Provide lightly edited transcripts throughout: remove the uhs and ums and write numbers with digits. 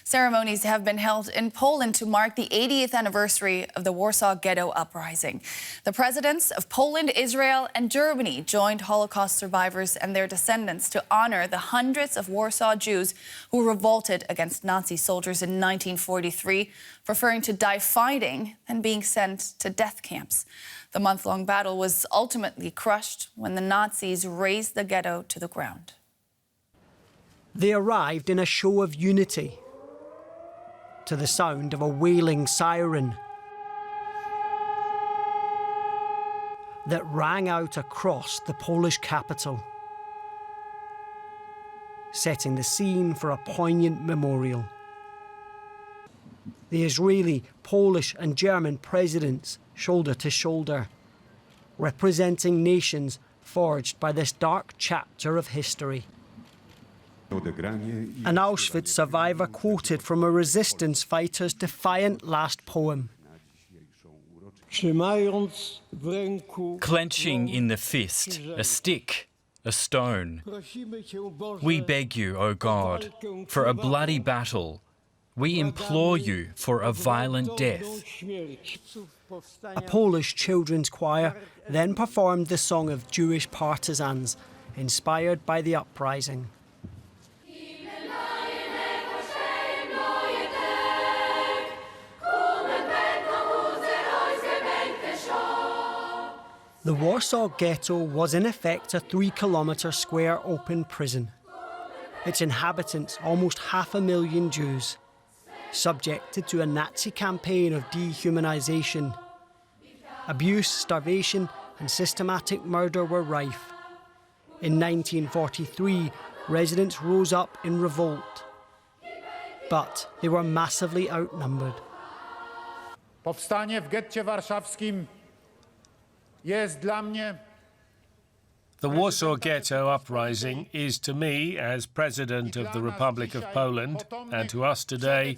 Ceremonies have been held in Poland to mark the 80th anniversary of the Warsaw Ghetto Uprising. The presidents of Poland, Israel and Germany joined Holocaust survivors and their descendants to honor the hundreds of Warsaw Jews who revolted against Nazi soldiers in 1943, preferring to die fighting than being sent to death camps. The month-long battle was ultimately crushed when the Nazis razed the ghetto to the ground. They arrived in a show of unity, to the sound of a wailing siren that rang out across the Polish capital, setting the scene for a poignant memorial. The Israeli, Polish and German presidents shoulder to shoulder, representing nations forged by this dark chapter of history. An Auschwitz survivor quoted from a resistance fighter's defiant last poem. Clenching in the fist, a stick, a stone. We beg you, O God, for a bloody battle. We implore you for a violent death. A Polish children's choir then performed the song of Jewish partisans, inspired by the uprising. The Warsaw Ghetto was in effect a 3-kilometre square open prison. Its inhabitants, almost 500,000 Jews, subjected to a Nazi campaign of dehumanisation. Abuse, starvation and systematic murder were rife. In 1943, residents rose up in revolt, but they were massively outnumbered. Powstanie w getcie warszawskim jest dla mnie. The Warsaw Ghetto Uprising is to me, as President of the Republic of Poland, and to us today,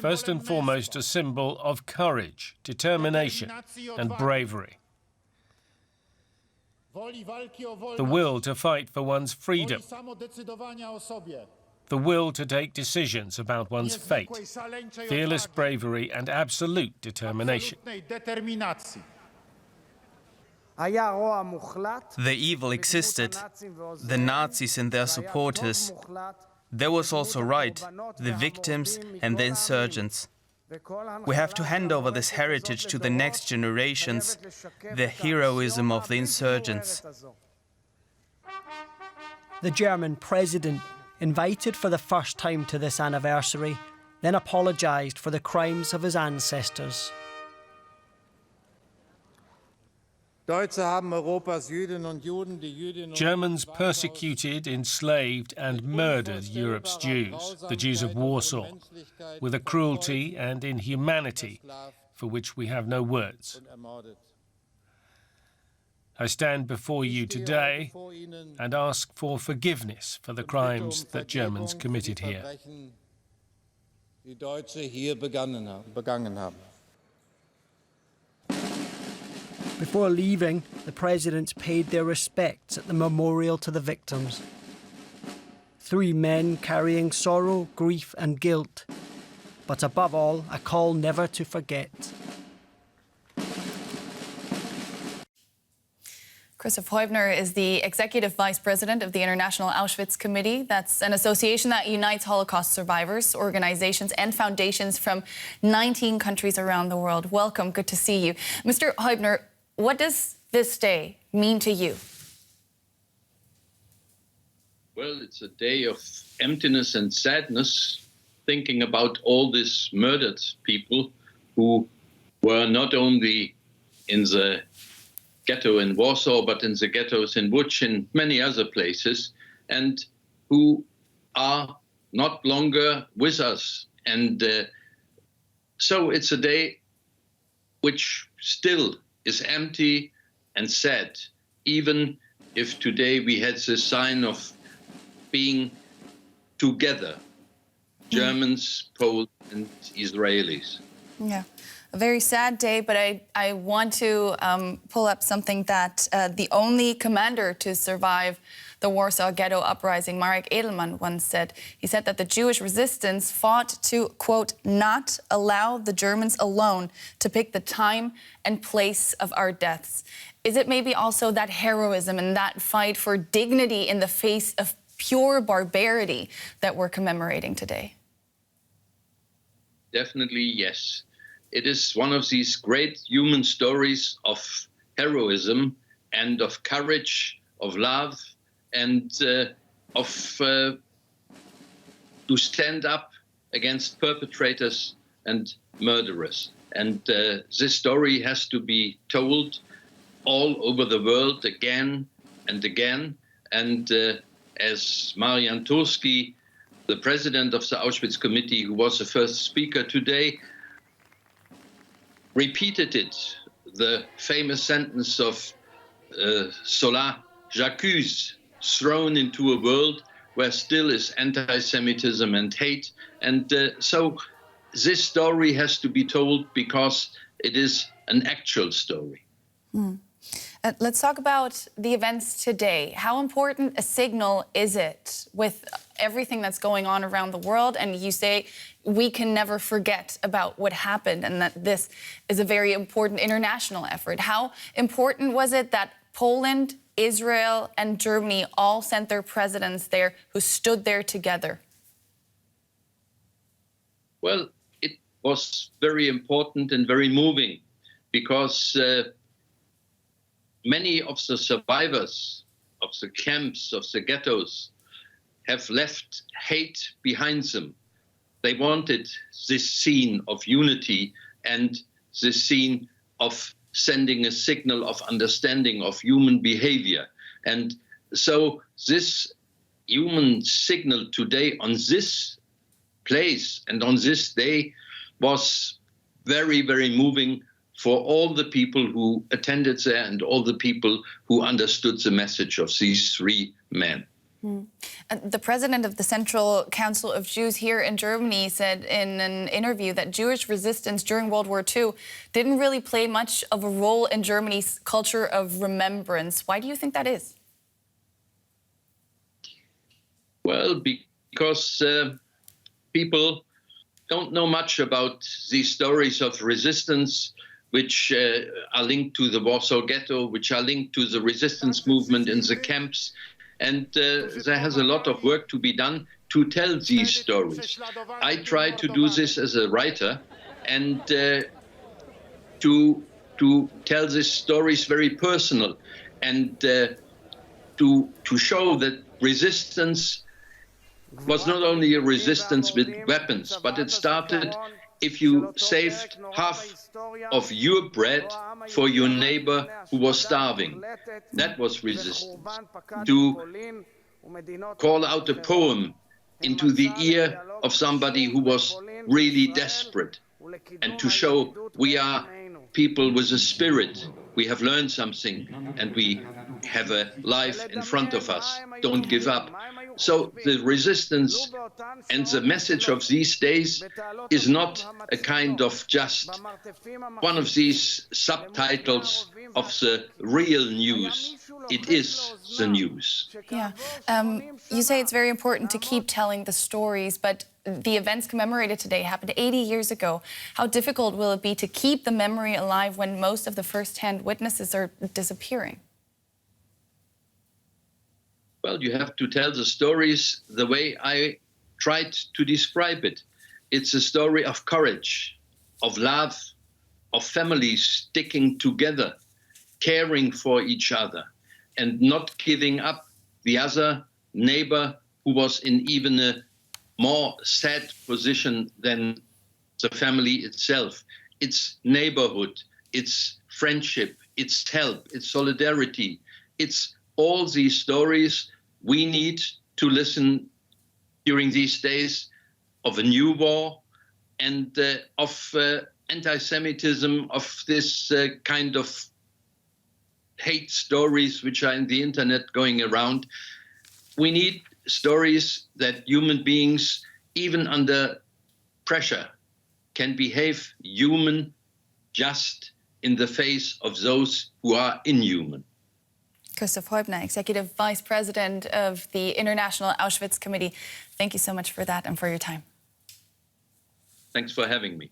first and foremost a symbol of courage, determination and bravery. The will to fight for one's freedom, the will to take decisions about one's fate, fearless bravery and absolute determination. The evil existed, the Nazis and their supporters. There was also right, the victims and the insurgents. We have to hand over this heritage to the next generations, the heroism of the insurgents. The German president, invited for the first time to this anniversary, then apologised for the crimes of his ancestors. Germans persecuted, enslaved and murdered Europe's Jews, the Jews of Warsaw, with a cruelty and inhumanity for which we have no words. I stand before you today and ask for forgiveness for the crimes that Germans committed here. Before leaving, the presidents paid their respects at the memorial to the victims. 3 men carrying sorrow, grief and guilt, but above all, a call never to forget. Christoph Heubner is the Executive Vice President of the International Auschwitz Committee. That's an association that unites Holocaust survivors, organizations and foundations from 19 countries around the world. Welcome, good to see you. Mr. Heubner, what does this day mean to you? Well, it's a day of emptiness and sadness, thinking about all these murdered people who were not only in the ghetto in Warsaw, but in the ghettos in Łódź and many other places, and who are not longer with us. And so it's a day which still is empty and sad, even if today we had the sign of being together, Germans, Poles and Israelis. Yeah. A very sad day, but I want to pull up something that the only commander to survive the Warsaw Ghetto Uprising, Marek Edelman, once said. He said that the Jewish resistance fought to, quote, not allow the Germans alone to pick the time and place of our deaths. Is it maybe also that heroism and that fight for dignity in the face of pure barbarity that we're commemorating today? Definitely, yes. It is one of these great human stories of heroism and of courage, of love, and to stand up against perpetrators and murderers. And this story has to be told all over the world again and again. And as Marian Turski, the president of the Auschwitz Committee, who was the first speaker today, repeated it, the famous sentence of Zola, j'accuse, thrown into a world where still is anti-Semitism and hate. And so this story has to be told because it is an actual story. Let's talk about the events today. How important a signal is it with everything that's going on around the world? And you say we can never forget about what happened and that this is a very important international effort. How important was it that Poland, Israel, and Germany all sent their presidents there who stood there together? Well, it was very important and very moving because many of the survivors of the camps, of the ghettos, have left hate behind them. They wanted this scene of unity and this scene of sending a signal of understanding of human behavior. And so this human signal today on this place and on this day was very, very moving for all the people who attended there and all the people who understood the message of these three men. The president of the Central Council of Jews here in Germany said in an interview that Jewish resistance during World War II didn't really play much of a role in Germany's culture of remembrance. Why do you think that is? Well, because people don't know much about these stories of resistance, which are linked to the Warsaw Ghetto, which are linked to the resistance movement in the camps. And there has a lot of work to be done to tell these stories. I try to do this as a writer and to tell these stories very personal and to show that resistance was not only a resistance with weapons, but it started if you saved half of your bread for your neighbor who was starving. That was resistance. To call out a poem into the ear of somebody who was really desperate and to show we are people with a spirit. We have learned something and we have a life in front of us. Don't give up. So the resistance and the message of these days is not a kind of just one of these subtitles of the real news. It is the news. Yeah. You say it's very important to keep telling the stories, but the events commemorated today happened 80 years ago. How difficult will it be to keep the memory alive when most of the first-hand witnesses are disappearing? Well, you have to tell the stories the way I tried to describe it. It's a story of courage, of love, of families sticking together, caring for each other, and not giving up the other neighbor who was in even a more sad position than the family itself. It's neighborhood, it's friendship, it's help, it's solidarity. It's all these stories we need to listen during these days of a new war and of anti-Semitism, of this kind of hate stories which are in the internet going around. We need stories that human beings, even under pressure, can behave human just in the face of those who are inhuman. Christoph Heubner, Executive Vice President of the International Auschwitz Committee. Thank you so much for that and for your time. Thanks for having me.